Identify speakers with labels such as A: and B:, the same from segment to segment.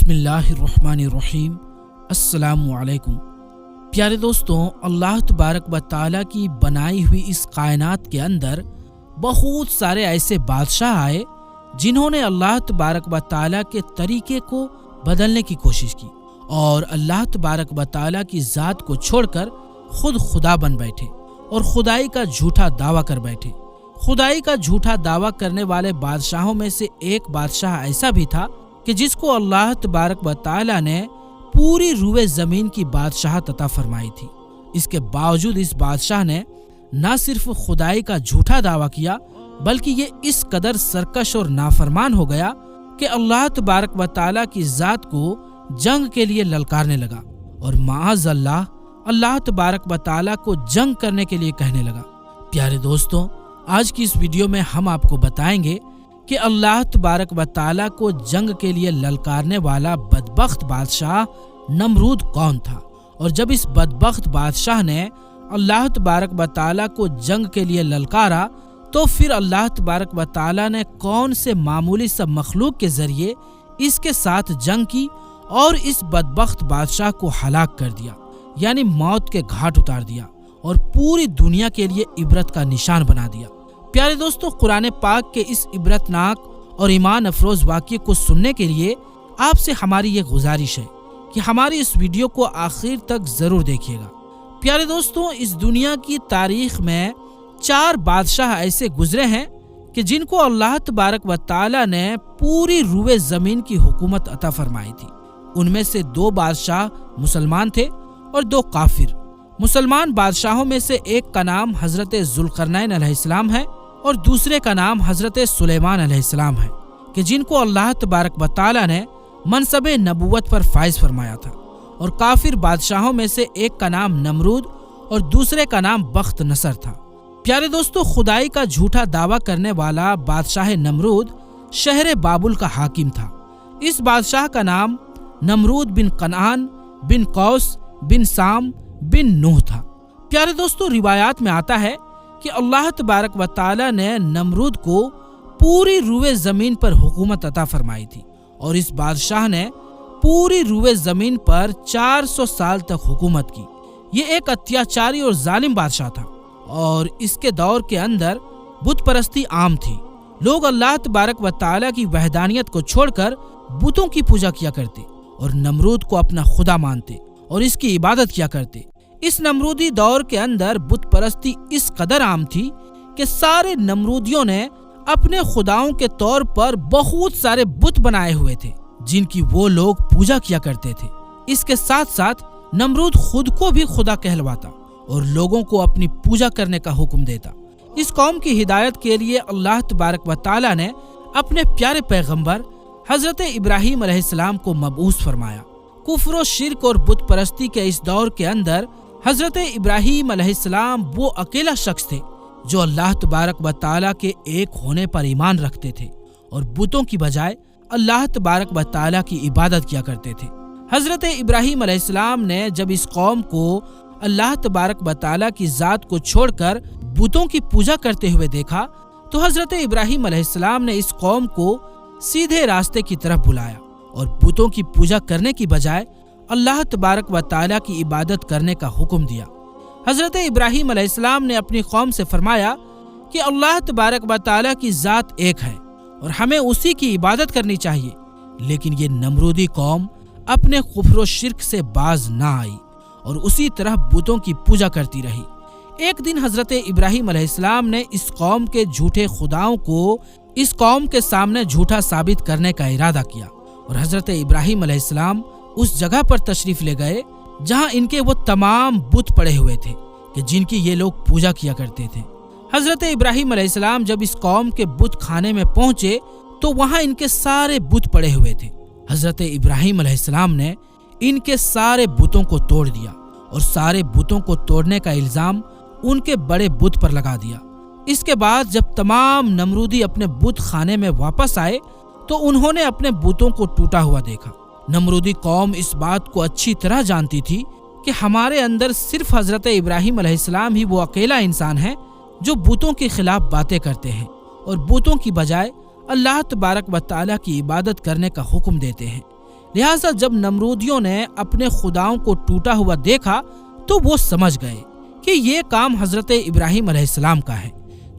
A: बिस्मिल्लाहिर्रहमानिर्रहीम। अस्सलामु अलैकुम। प्यारे दोस्तों, अल्लाह तबारक व तआला की बनाई हुई इस कायनात के अंदर बहुत सारे ऐसे बादशाह आए जिन्होंने अल्लाह तबारक व तआला के तरीके को बदलने की कोशिश की और अल्लाह तबारक व तआला की ज़ात को छोड़कर खुद खुदा बन बैठे और खुदाई का झूठा दावा कर बैठे। खुदाई का झूठा दावा करने वाले बादशाहों में से एक बादशाह ऐसा भी था कि जिसको अल्लाह तबारक व तआला ने पूरी रूए ज़मीन की बादशाहत अता फरमाई थी। इसके बावजूद इस बादशाह ने न सिर्फ खुदाई का झूठा दावा किया बल्कि ये इस कदर सरकश और नाफरमान हो गया कि अल्लाह तबारक व तआला की ज़ात को जंग के लिए ललकारने लगा और माअज़ अल्लाह तबारक व तआला को जंग करने के लिए कहने लगा। प्यारे दोस्तों, आज की इस वीडियो में हम आपको बताएंगे कि अल्लाह तबारक व तआला को जंग के लिए ललकारने वाला बदबख्त बादशाह नमरूद कौन था और जब इस बदबख्त बादशाह ने अल्लाह तबारक व तआला को जंग के लिए ललकारा तो फिर अल्लाह तबारक व तआला ने कौन से मामूली सब मखलूक के जरिए इसके साथ जंग की और इस बदबख्त बादशाह को हलाक कर दिया, यानी मौत के घाट उतार दिया और पूरी दुनिया के लिए इबरत का निशान बना दिया। प्यारे दोस्तों, कुरान पाक के इस इबरतनाक और ईमान अफरोज वाक़ये को सुनने के लिए आपसे हमारी ये गुजारिश है कि हमारी इस वीडियो को आखिर तक जरूर देखिएगा। प्यारे दोस्तों, इस दुनिया की तारीख में 4 बादशाह ऐसे गुजरे हैं कि जिनको अल्लाह तबारक व तआला ने पूरी रूए ज़मीन की हुकूमत अता फरमाई थी। उनमें से 2 बादशाह मुसलमान थे और 2 काफिर। मुसलमान बादशाहों में से एक का नाम हजरत ज़ुल्करनैन अलैहिस्सलाम है और दूसरे का नाम हजरत सुलेमान अलैहिस्सलाम है कि जिनको अल्लाह तबारक व तआला ने मनसबे नबुवत पर फाइज फरमाया था। और काफिर बादशाहों में से एक का नाम नमरूद और दूसरे का नाम बख्त नसर था। प्यारे दोस्तों, खुदाई का झूठा दावा करने वाला बादशाह नमरूद शहर बाबुल का हाकिम था। इस बादशाह का नाम नमरूद बिन कनान बिन कौस बिन साम बिन नूह था। प्यारे दोस्तों, रिवायात में आता है कि अल्लाह तबारक व तआला ने नमरूद को पूरी रूए ज़मीन पर हुकूमत अता फरमाई थी और इस बादशाह ने पूरी रूए ज़मीन पर 400 साल तक हुकूमत की। ये एक अत्याचारी और जालिम बादशाह था और इसके दौर के अंदर बुत परस्ती आम थी। लोग अल्लाह तबारक व तआला की वहदानियत को छोड़कर बुतों की पूजा किया करते और नमरूद को अपना खुदा मानते और इसकी इबादत किया करते। इस नमरूदी दौर के अंदर बुत परस्ती इस कदर आम थी कि सारे नमरूदियों ने अपने खुदाओं के तौर पर बहुत सारे बुत बनाए हुए थे जिनकी वो लोग पूजा किया करते थे। इसके साथ साथ नमरूद खुद को भी खुदा कहलवाता और लोगों को अपनी पूजा करने का हुक्म देता। इस कौम की हिदायत के लिए अल्लाह तबारक व तआला ने अपने प्यारे पैगंबर हजरत इब्राहीम अलैहिस्सलाम को मबऊस फरमाया। कुफ्र और शिर्क और बुत परस्ती के इस दौर के अंदर हजरत इब्राहीम अलैहिस्सलाम वो अकेला शख्स थे जो अल्लाह तबारक व तआला के एक होने पर ईमान रखते थे और बुतों की बजाय अल्लाह तबारक व तआला की इबादत किया करते थे। हजरत इब्राहीम अलैहिस्सलाम ने जब इस कौम को अल्लाह तबारक व तआला की ज़ात को छोड़कर बुतों की पूजा करते हुए देखा तो हजरत इब्राहीम अलैहिस्सलाम ने इस कौम को सीधे रास्ते की तरफ बुलाया और बुतों की पूजा करने की बजाय अल्लाह तबारक व तआला की इबादत करने का हुक्म दिया। हजरत इब्राहीम अलैहिस्सलाम ने अपनी कौम से फरमाया कि अल्लाह तबारक व तआला की ज़ात एक है और हमें उसी की इबादत करनी चाहिए। लेकिन ये नमरूदी कौम अपने कुफ्र और शिर्क से बाज ना आई और उसी तरह बुतों की पूजा करती रही। एक दिन हजरत इब्राहीम अलैहिस्सलाम ने इस कौम के झूठे खुदाओं को इस कौम के सामने झूठा साबित करने का इरादा किया और हजरत इब्राहीम अलैहिस्सलाम उस जगह पर तशरीफ ले गए जहां इनके वो तमाम बुत पड़े हुए थे कि जिनकी ये लोग पूजा किया करते थे। हजरत इब्राहीम अलैहिस्सलाम जब इस कौम के बुत खाने में पहुंचे तो वहां इनके सारे बुत पड़े हुए थे। हजरत इब्राहीम अलैहिस्सलाम ने इनके सारे बुतों को तोड़ दिया और सारे बुतों को तोड़ने का इल्जाम उनके बड़े बुत पर लगा दिया। इसके बाद जब तमाम नमरूदी अपने बुत खाने में वापस आए तो उन्होंने अपने बुतों को टूटा हुआ देखा। नमरूदी कौम इस बात को अच्छी तरह जानती थी कि हमारे अंदर सिर्फ हजरत इब्राहीम अलैहिस्सलाम ही वो अकेला इंसान है जो बुतों के खिलाफ बातें करते हैं और बुतों की बजाय अल्लाह तबारक व तआला की इबादत करने का हुक्म देते हैं। لہٰذا جب نمرودیوں نے اپنے خداؤں کو ٹوٹا ہوا دیکھا تو وہ سمجھ گئے کہ یہ کام حضرت ابراہیم علیہ السلام کا ہے۔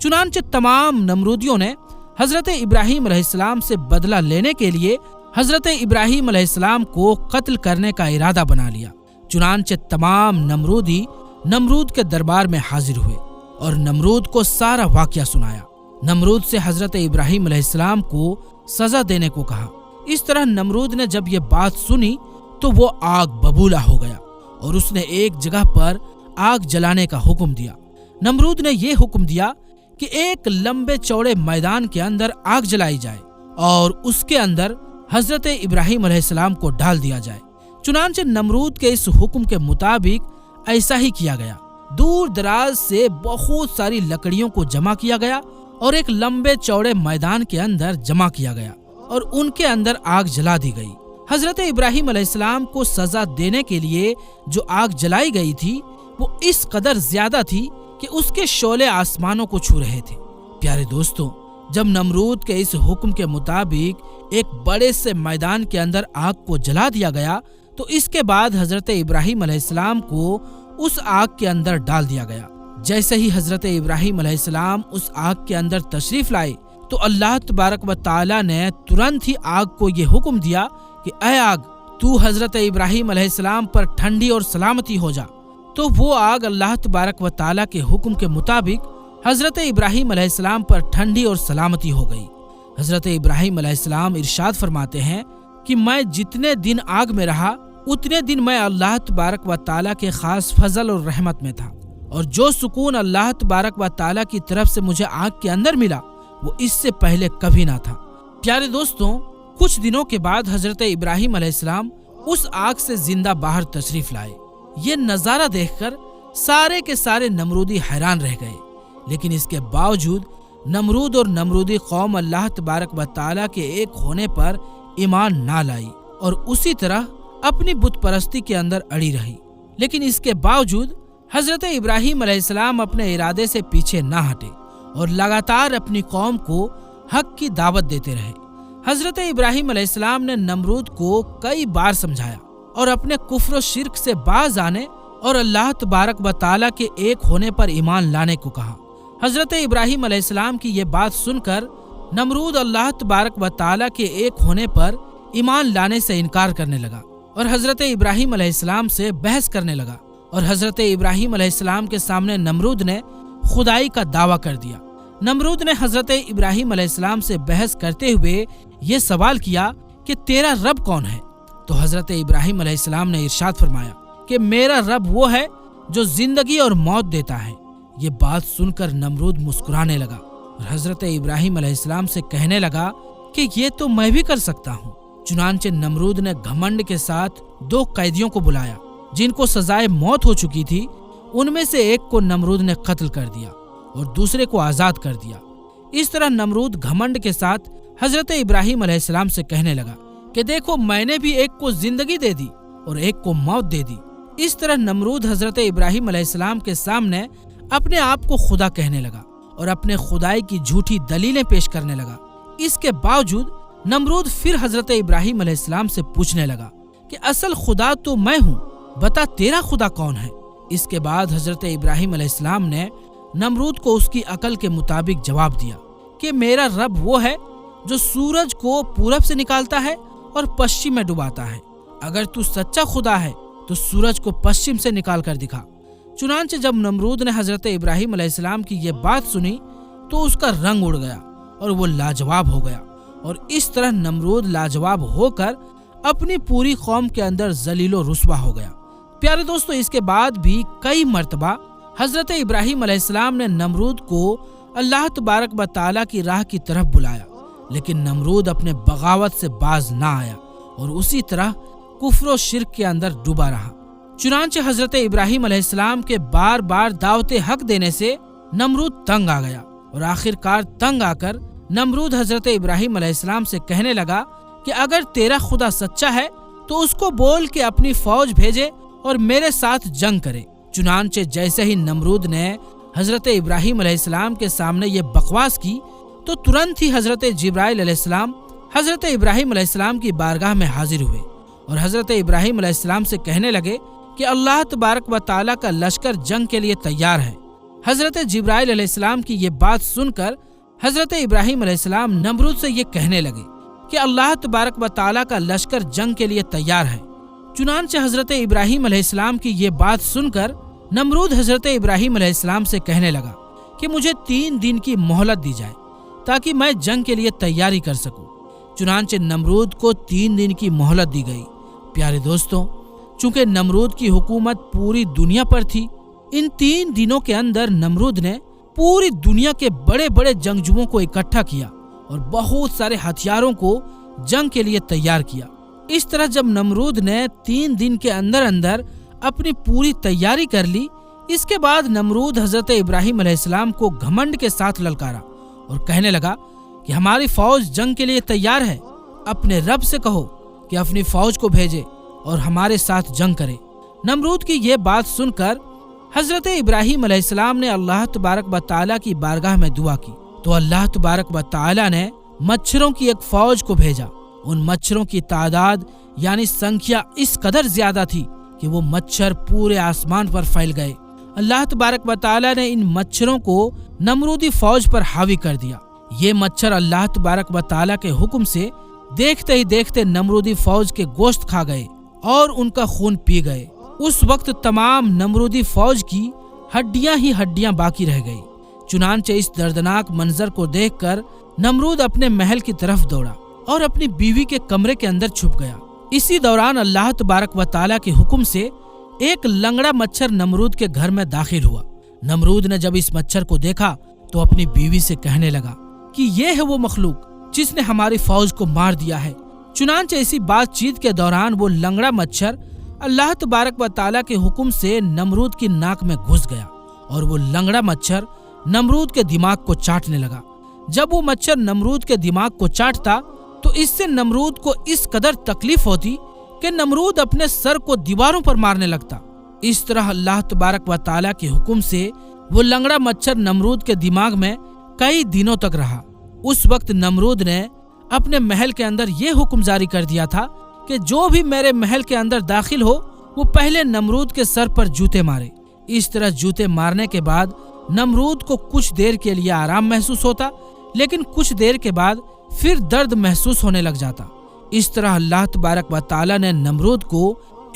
A: چنانچہ تمام نمرودیوں نے حضرت ابراہیم علیہ السلام سے بدلہ لینے کے لیے حضرت ابراہیم علیہ السلام کو قتل کرنے کا ارادہ بنا لیا۔ چنانچہ تمام نمرودی نمرود کے دربار میں حاضر ہوئے اور نمرود کو سارا واقعہ سنایا۔ نمرود سے حضرت ابراہیم علیہ السلام کو سزا دینے کو کہا۔ اس طرح نمرود نے جب یہ بات سنی تو وہ آگ ببولا ہو گیا اور اس نے ایک جگہ پر آگ جلانے کا حکم دیا۔ نمرود نے یہ حکم دیا کہ ایک لمبے چوڑے میدان کے اندر آگ جلائی جائے اور اس کے اندر حضرت ابراہیم علیہ السلام کو ڈال دیا جائے۔ چنانچہ نمرود کے اس حکم کے مطابق ایسا ہی کیا گیا۔ دور دراز سے بہت ساری لکڑیوں کو جمع کیا گیا اور ایک لمبے چوڑے میدان کے اندر جمع کیا گیا اور ان کے اندر آگ جلا دی گئی۔ حضرت ابراہیم علیہ السلام کو سزا دینے کے لیے جو آگ جلائی گئی تھی وہ اس قدر زیادہ تھی کہ اس کے شعلے آسمانوں کو چھو رہے تھے۔ پیارے دوستو، جب نمرود کے اس حکم کے مطابق ایک بڑے سے میدان کے اندر آگ کو جلا دیا گیا تو اس کے بعد حضرت ابراہیم علیہ السلام کو اس آگ کے اندر ڈال دیا گیا۔ جیسے ہی حضرت ابراہیم علیہ السلام اس آگ کے اندر تشریف لائے تو اللہ تبارک و تعالی نے ترنت ہی آگ کو یہ حکم دیا کہ اے آگ، تو حضرت ابراہیم علیہ السلام پر ٹھنڈی اور سلامتی ہو جا۔ تو وہ آگ اللہ تبارک و تعالی کے حکم کے مطابق حضرت ابراہیم علیہ السلام پر ٹھنڈی اور سلامتی ہو گئی۔ حضرت ابراہیم علیہ السلام ارشاد فرماتے ہیں کہ میں جتنے دن آگ میں رہا اتنے دن میں اللہ تبارک و تعالی کے خاص فضل اور رحمت میں تھا، اور جو سکون اللہ تبارک و تعالی کی طرف سے مجھے آگ کے اندر ملا وہ اس سے پہلے کبھی نہ تھا۔ پیارے دوستوں، کچھ دنوں کے بعد حضرت ابراہیم علیہ السلام اس آگ سے زندہ باہر تشریف لائے۔ یہ نظارہ دیکھ کر سارے کے سارے نمرودی حیران رہ گئے، لیکن اس کے باوجود نمرود اور نمرودی قوم اللہ تبارک و تعالی کے ایک ہونے پر ایمان نہ لائی اور اسی طرح اپنی بت پرستی کے اندر اڑی رہی۔ لیکن اس کے باوجود حضرت ابراہیم علیہ السلام اپنے ارادے سے پیچھے نہ ہٹے اور لگاتار اپنی قوم کو حق کی دعوت دیتے رہے۔ حضرت ابراہیم علیہ السلام نے نمرود کو کئی بار سمجھایا اور اپنے کفر و شرک سے باز آنے اور اللہ تبارک و تعالی کے ایک ہونے پر ایمان لانے کو کہا۔ حضرت ابراہیم علیہ السلام کی یہ بات سن کر نمرود اللہ تبارک و تعالی کے ایک ہونے پر ایمان لانے سے انکار کرنے لگا اور حضرت ابراہیم علیہ السلام سے بحث کرنے لگا، اور حضرت ابراہیم علیہ السلام کے سامنے نمرود نے خدائی کا دعویٰ کر دیا۔ نمرود نے حضرت ابراہیم علیہ السلام سے بحث کرتے ہوئے یہ سوال کیا کہ تیرا رب کون ہے؟ تو حضرت ابراہیم علیہ السلام نے ارشاد فرمایا کہ میرا رب وہ ہے جو زندگی اور موت دیتا ہے۔ یہ بات سن کر نمرود مسکرانے لگا اور حضرت ابراہیم علیہ السلام سے کہنے لگا کہ یہ تو میں بھی کر سکتا ہوں۔ چنانچہ نمرود نے گھمنڈ کے ساتھ 2 قیدیوں کو بلایا جن کو سزائے موت ہو چکی تھی۔ ان میں سے ایک کو نمرود نے قتل کر دیا اور دوسرے کو آزاد کر دیا۔ اس طرح نمرود گھمنڈ کے ساتھ حضرت ابراہیم علیہ السلام سے کہنے لگا کہ دیکھو، میں نے بھی ایک کو زندگی دے دی اور ایک کو موت دے دی۔ اس طرح نمرود حضرت ابراہیم علیہ السلام کے سامنے اپنے آپ کو خدا کہنے لگا اور اپنے خدائی کی جھوٹی دلیلیں پیش کرنے لگا۔ اس کے باوجود نمرود پھر حضرت ابراہیم علیہ السلام سے پوچھنے لگا کہ اصل خدا تو میں ہوں، بتا تیرا خدا کون ہے؟ اس کے بعد حضرت ابراہیم علیہ السلام نے نمرود کو اس کی عقل کے مطابق جواب دیا کہ میرا رب وہ ہے جو سورج کو پورب سے نکالتا ہے اور پشچم میں ڈباتا ہے۔ اگر تو سچا خدا ہے تو سورج کو پشچم سے نکال کر دکھا۔ چنانچہ جب نمرود نے حضرت ابراہیم علیہ السلام کی یہ بات سنی تو اس کا رنگ اڑ گیا اور وہ لاجواب ہو گیا، اور اس طرح نمرود لاجواب ہو کر اپنی پوری قوم کے اندر ذلیل و رسوا ہو گیا۔ پیارے دوستو، اس کے بعد بھی کئی مرتبہ حضرت ابراہیم علیہ السلام نے نمرود کو اللہ تبارک و تعالی کی راہ کی طرف بلایا، لیکن نمرود اپنے بغاوت سے باز نہ آیا اور اسی طرح کفر و شرک کے اندر ڈوبا رہا۔ چنانچہ حضرت ابراہیم علیہ السلام کے بار بار دعوت حق دینے سے نمرود تنگ آ گیا، اور آخرکار تنگ آ کر نمرود حضرت ابراہیم علیہ السلام سے کہنے لگا کہ اگر تیرا خدا سچا ہے تو اس کو بول کہ اپنی فوج بھیجے اور میرے ساتھ جنگ کرے۔ چنانچہ جیسے ہی نمرود نے حضرت ابراہیم علیہ السلام کے سامنے یہ بکواس کی تو ترنت ہی حضرت جبرائیل علیہ السلام حضرت ابراہیم علیہ السلام کی بارگاہ میں حاضر ہوئے और हजरत इब्राहीम अलैहिस्सलाम से कहने लगे कि अल्लाह तबारक व तआला का लश्कर जंग के लिए तैयार है। हजरत जिब्राइल अलैहिस्सलाम की ये बात सुनकर हजरत इब्राहीम अलैहिस्सलाम नमरूद से ये कहने लगे कि अल्लाह तबारक व तआला का लश्कर जंग के लिए तैयार है। चुनांचे हजरत इब्राहीम अलैहिस्सलाम की ये बात सुनकर नमरूद हजरत इब्राहीम अलैहिस्सलाम से कहने लगा कि मुझे 3 दिन की मोहलत दी जाए ताकि मैं जंग के लिए तैयारी कर सकूं। चुनांचे नमरूद को 3 दिन की मोहलत दी गई। प्यारे दोस्तों, चूंकि नमरूद की हुकूमत पूरी दुनिया पर थी, इन 3 दिनों के अंदर नमरूद ने पूरी दुनिया के बड़े बड़े जंगजुओं को इकट्ठा किया और बहुत सारे हथियारों को जंग के लिए तैयार किया। इस तरह जब नमरूद ने 3 दिन के अंदर अंदर अपनी पूरी तैयारी कर ली, इसके बाद नमरूद हजरत इब्राहीम अलैहिस्सलाम को घमंड के साथ ललकारा और कहने लगा कि हमारी फौज जंग के लिए तैयार है। अपने रब से कहो कि अपनी फौज को भेजे और हमारे साथ जंग करे। नमरूद की ये बात सुनकर हजरत इब्राहीम अलैहिस्सलाम ने अल्लाह तबारक व तआला की बारगाह में दुआ की तो अल्लाह तबारक व तआला ने मच्छरों की एक फौज को भेजा। उन मच्छरों की तादाद यानी संख्या इस कदर ज्यादा थी कि वो मच्छर पूरे आसमान पर फैल गए। अल्लाह तबारक व तआला ने इन मच्छरों को नमरूदी फौज पर हावी कर दिया। ये मच्छर अल्लाह तबारक व तआला के हुक्म से देखते ही देखते नमरूदी फौज के गोश्त खा गए और उनका खून पी गए। उस वक्त तमाम नमरूदी फौज की हड्डियां ही हड्डियां बाकी रह गई। चुनांचे इस दर्दनाक मंजर को देखकर नमरूद अपने महल की तरफ दौड़ा और अपनी बीवी के कमरे के अंदर छुप गया। इसी दौरान अल्लाह तबारक व तआला के हुक्म से एक लंगड़ा मच्छर नमरूद के घर में दाखिल हुआ। नमरूद ने जब इस मच्छर को देखा तो अपनी बीवी से कहने लगा कि ये है वो मखलूक जिसने हमारी फौज को मार दिया है। चुनांचे इसी बातचीत के दौरान वो लंगड़ा मच्छर अल्लाह तबारक व तआला के हुक्म से नमरूद की नाक में घुस गया और वो लंगड़ा मच्छर नमरूद के दिमाग को चाटने लगा। जब वो मच्छर नमरूद के दिमाग को चाटता तो इससे नमरूद को इस कदर तकलीफ होती कि नमरूद अपने सर को दीवारों पर मारने लगता। इस तरह अल्लाह तबारक व तआला के हुक्म से वो लंगड़ा मच्छर नमरूद के दिमाग में कई दिनों तक रहा। उस वक्त नमरूद ने अपने महल के अंदर ये हुक्म जारी कर दिया था कि जो भी मेरे महल के अंदर दाखिल हो वो पहले नमरूद के सर पर जूते मारे। इस तरह जूते मारने के बाद नमरूद को कुछ देर के लिए आराम महसूस होता, लेकिन कुछ देर के बाद फिर दर्द महसूस होने लग जाता। इस तरह अल्लाह तबारक व तआला ने नमरूद को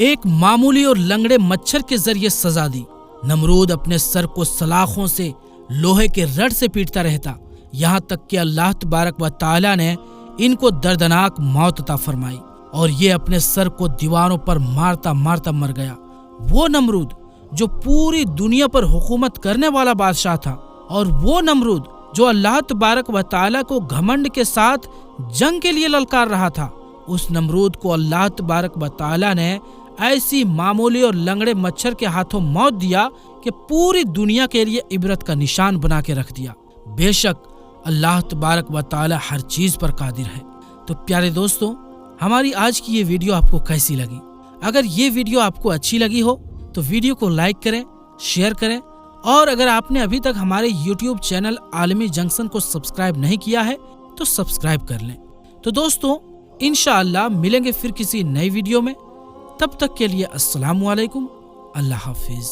A: एक मामूली और लंगड़े मच्छर के जरिए सजा दी। नमरूद अपने सर को सलाखों से लोहे के रड से पीटता रहता, यहाँ तक कि अल्लाह तबारक व तआला ने इनको दर्दनाक मौत अता फरमाई और ये अपने सर को दीवारों पर मारता मारता मर गया। वो नमरूद जो पूरी दुनिया पर हुकूमत करने वाला बादशाह था और वो नमरूद जो अल्लाह तबारक व तआला को घमंड के साथ जंग के लिए ललकार रहा था, उस नमरूद को अल्लाह तबारक व तआला ने ऐसी मामूली और लंगड़े मच्छर के हाथों मौत दिया कि पूरी दुनिया के लिए इबरत का निशान बना के रख दिया। बेशक अल्लाह तबारक व तआला हर चीज पर कादिर है। तो प्यारे दोस्तों, हमारी आज की ये वीडियो आपको कैसी लगी? अगर ये वीडियो आपको अच्छी लगी हो तो वीडियो को लाइक करें, शेयर करें और अगर आपने अभी तक हमारे YouTube चैनल आलमी जंक्शन को सब्सक्राइब नहीं किया है तो सब्सक्राइब कर लें। तो दोस्तों, इंशाअल्लाह मिलेंगे फिर किसी नई वीडियो में। तब तक के लिए अस्सलामु अलैकुम, अल्लाह हाफिज।